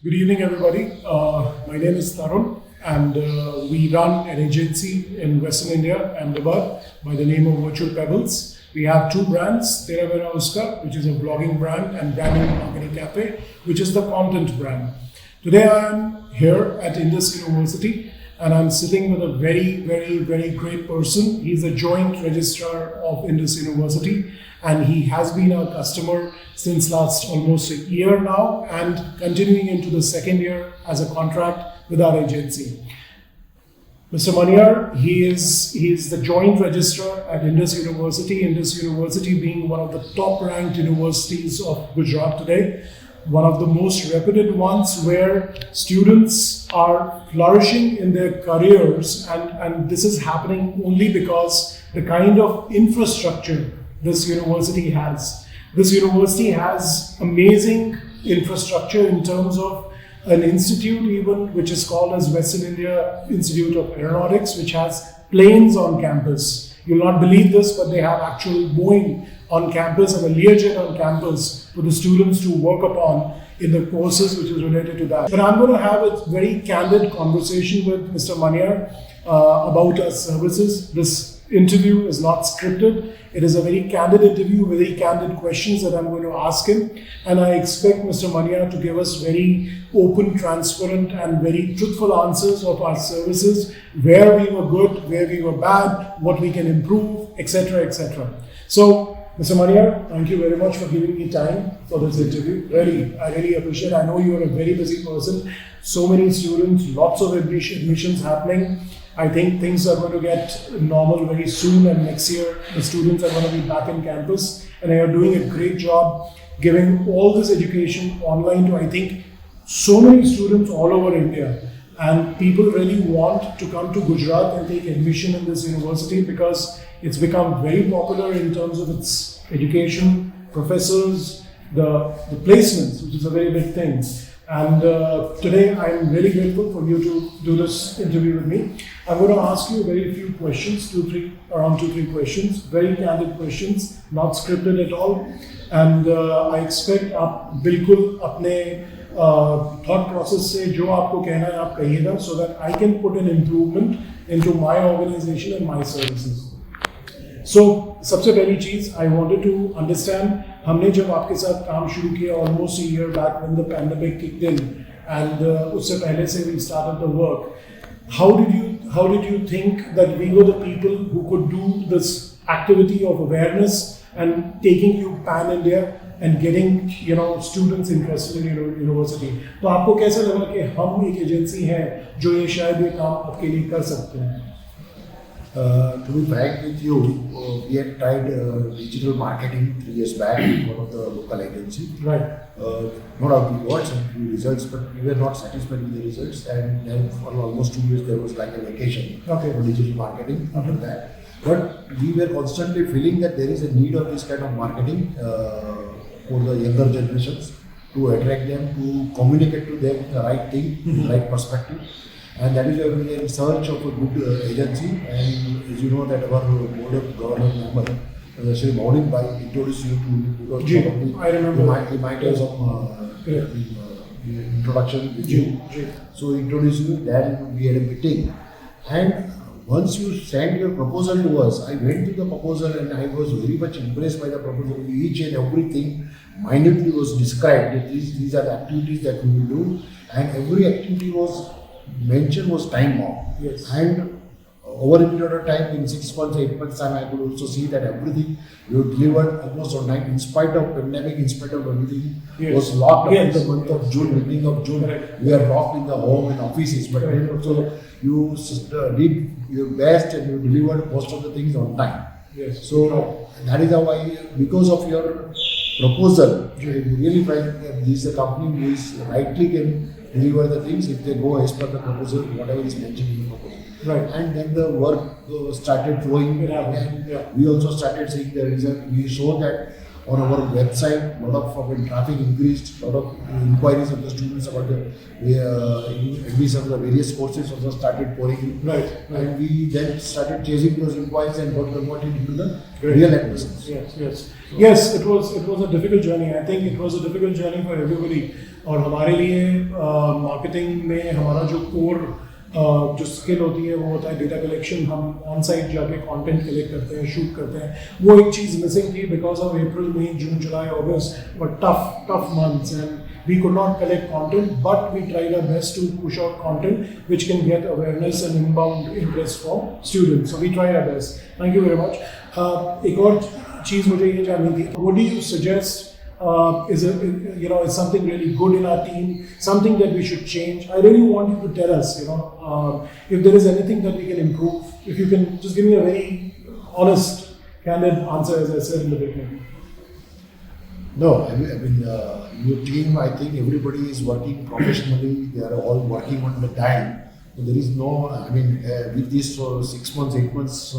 Good evening, everybody. My name is Tarun, and we run an agency in Western India, Ahmedabad, by the name of Virtual Pebbles. We have two brands, Tera Mera Uska, which is a vlogging brand, and Branding Marketing Cafe, which is the content brand. Today I am here at Indus University, and I'm sitting with a very great person. He's a joint registrar of Indus University, and he has been our customer since last almost a year now, and continuing into the second year as a contract with our agency. Mr. Maniar, he is the joint registrar at Indus University. Indus University being one of the top ranked universities of Gujarat today, one of the most reputed ones where students are flourishing in their careers, and this is happening only because the kind of infrastructure this university has. This university has amazing infrastructure in terms of an institute even which is called as Western India Institute of Aeronautics, which has planes on campus. You'll not believe this, but they have actual Boeing on campus and a Learjet on campus for the students to work upon in the courses which is related to that. But I'm going to have a very candid conversation with Mr. Maniar about our services. This interview is not scripted. It is a very candid interview, very candid questions that I'm going to ask him. And I expect Mr. Maniar to give us very open, transparent, and very truthful answers of our services, where we were good, where we were bad, what we can improve, etc., etc. So, Mr. Maniar, thank you very much for giving me time for this interview. I really appreciate it. I know you are a very busy person. So many students, lots of admissions happening. I think things are going to get normal very soon, and next year the students are going to be back in campus, and they are doing a great job giving all this education online to, I think, so many students all over India. And people really want to come to Gujarat and take admission in this university because it's become very popular in terms of its education, professors, the placements, which is a very big thing. And today I'm really grateful for you to do this interview with me. I'm going to ask you very few questions, around two, three questions, very candid questions, not scripted at all. And I expect आप बिल्कुल अपने thought process से जो आपको कहना है आप कहिएगा, so that I can put an improvement into my organization and my services. So सबसे पहली चीज़ I wanted to understand, हमने जब आपके साथ काम शुरू किया almost a year back when the pandemic kicked in, and उससे पहले से we started the work. How did you think that we were the people who could do this activity of awareness and taking you pan India and getting students interested in your university? तो आपको कैसा लगा कि हम एक agency हैं जो ये शायद ये काम आपके लिए कर सकते हैं? To be frank with you, we had tried digital marketing 3 years back with one of the local agencies. Right. No doubt we got some few results, but we were not satisfied with the results. And then for almost 2 years there was like a vacation for digital marketing after that. But we were constantly feeling that there is a need of this kind of marketing for the younger generations, to attract them, to communicate to them the right thing, the right perspective. And that is why we are in search of a good agency. And as you know that our board of governors member, Shri Maulik Bhai, introduced you to me because I remember. He might have some introduction with you. So he introduced you, then we had a meeting. And once you sent your proposal to us, I went to the proposal and I was very much impressed by the proposal. Each and everything minutely was described. That these are the activities that we will do, and every activity was mentioned was time bound. Yes. And over a period of time, in 6 months, 8 months time, I could also see that everything you delivered almost on time, in spite of pandemic, in spite of everything, was locked up in the month of June, beginning of June. Correct. We are locked in the home and offices, but then also you did your best and you delivered most of the things on time. Yes. So that is how because of your proposal, I really find that this is a company who is rightly can deliver the things if they go as per the proposal, whatever is mentioned in the proposal. Right. And then the work started flowing, and we also started seeing the result. We saw that On our website, a lot of traffic increased, a lot of inquiries of the students about the admission of the various courses also started pouring in. Right. And we then started chasing those inquiries and got converted into the Great. real admissions. Yes, it was a difficult journey. I think it was a difficult journey for everybody. और हमारे लिए marketing में हमारा जो core जो skill होती है वो होता है डेटा कलेक्शन. हम ऑन साइट जाके कंटेंट कलेक्ट करते हैं, शूट करते हैं. वो एक चीज़ मिसिंग थी because of April, May, June, July, August were tough months and we could not collect content, but we tried our best to push out content which can get awareness and inbound interest from students. So we tried our best. Thank you very much. एक और चीज़ मुझे ये जाननी थी. What do you suggest? Is something really good in our team, something that we should change? I really want you to tell us, if there is anything that we can improve. If you can just give me a very honest, candid answer, as I said in the beginning. No, I mean, your team, I think everybody is working professionally. They are all working on the time. So there is no, I mean, with this 6 months, 8 months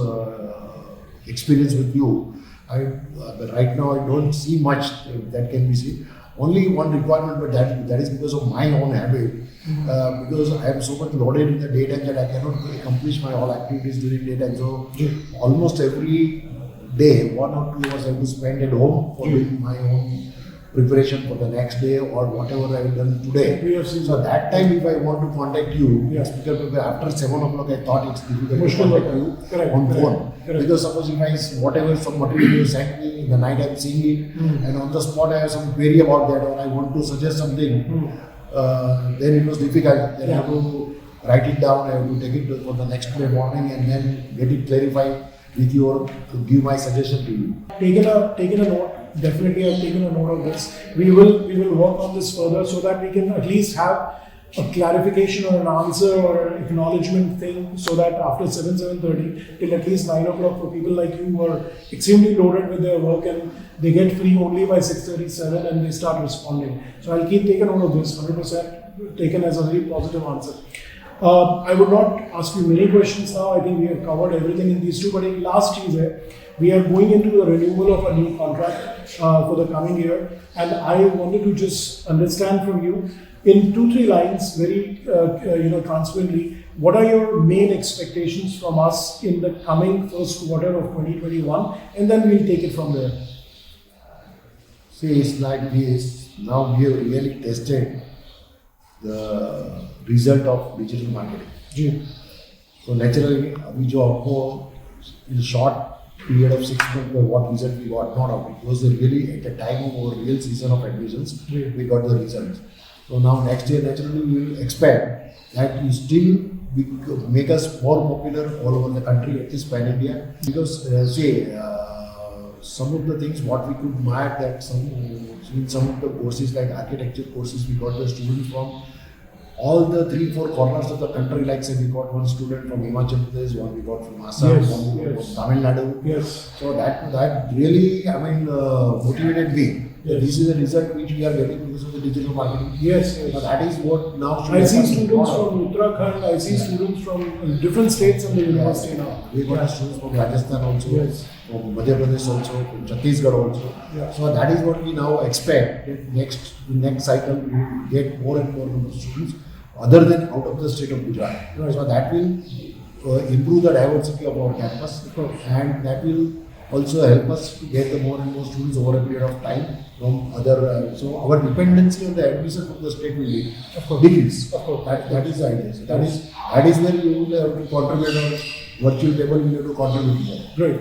experience with you, but right now I don't see much that can be seen. Only one requirement, but that is because of my own habit. Because I am so much loaded in the daytime that I cannot accomplish my all activities during daytime. So almost every day, 1 or 2 hours I have to spend at home for doing my own preparation for the next day or whatever I have done today. So that time if I want to contact you, it's because after 7 o'clock I thought it's difficult to contact you on phone. Because suppose if whatever some material you sent me in the night I'm seeing it and on the spot I have some query about that or I want to suggest something, then it was difficult. Then I have to write it down, I have to take it for the next day morning and then get it clarified with you or to give my suggestion to you. Taken a note. Definitely, I've taken a note of this. We will work on this further so that we can at least have a clarification or an answer or an acknowledgement thing, so that after 7:30 till at least 9 o'clock for people like you who are extremely loaded with their work and they get free only by 6:37 and they start responding. So I'll keep taking note of this. 100% taken as a very positive answer. I would not ask you many questions now. I think we have covered everything in these two. But एक last चीज़ है, we are going into the renewal of a new contract for the coming year, and I wanted to just understand from you in 2-3 lines, very transparently, what are your main expectations from us in the coming first quarter of 2021, and then we'll take it from there. See, it's like this. Now we have really tested the result of digital marketing. Ji. So naturally, अभी जो आपको in short period of 6 months, what result we got, not of it was really at the time of our real season of admissions, we got the results. So now next year, naturally, we will expect that you still make us more popular all over the country, at least pan India. Because some of the things what we could mark that in some of the courses like architecture courses, we got the students from all the 3-4 corners of the country. Like say we got one student from Himachal Pradesh, one we got from Assam, one from Tamil Nadu. Yes. So that really, I mean, motivated me. Yes. This is the result which we are getting because of the digital marketing. Yes. So that is what now. I see students from Uttarakhand. I see students from different states in the university now. We got students from Rajasthan also. Yes. From Madhya Pradesh also, from Chhattisgarh also. So that is what we now expect. That next cycle we will get more and more number of students other than out of the state of Gujarat. So that will improve the diversity of our campus, and that will also help us to get the more and more students over a period of time from other. So our dependency on the admission from the state will decrease. Of course, that is the idea. So that is where we will have to contribute on virtual table. We have to contribute more. Great.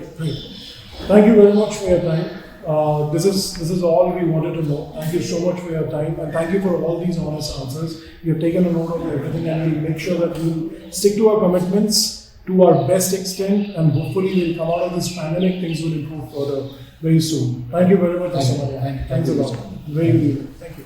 Thank you very much for your time. This is all we wanted to know. Thank you so much for your time, and thank you for all these honest answers. We have taken a note of everything, and we'll make sure that we'll stick to our commitments to our best extent, and hopefully we'll come out of this pandemic. Things will improve further very soon. Thank you very much, Mr. Maria. Thanks a lot. Very good. Thank you.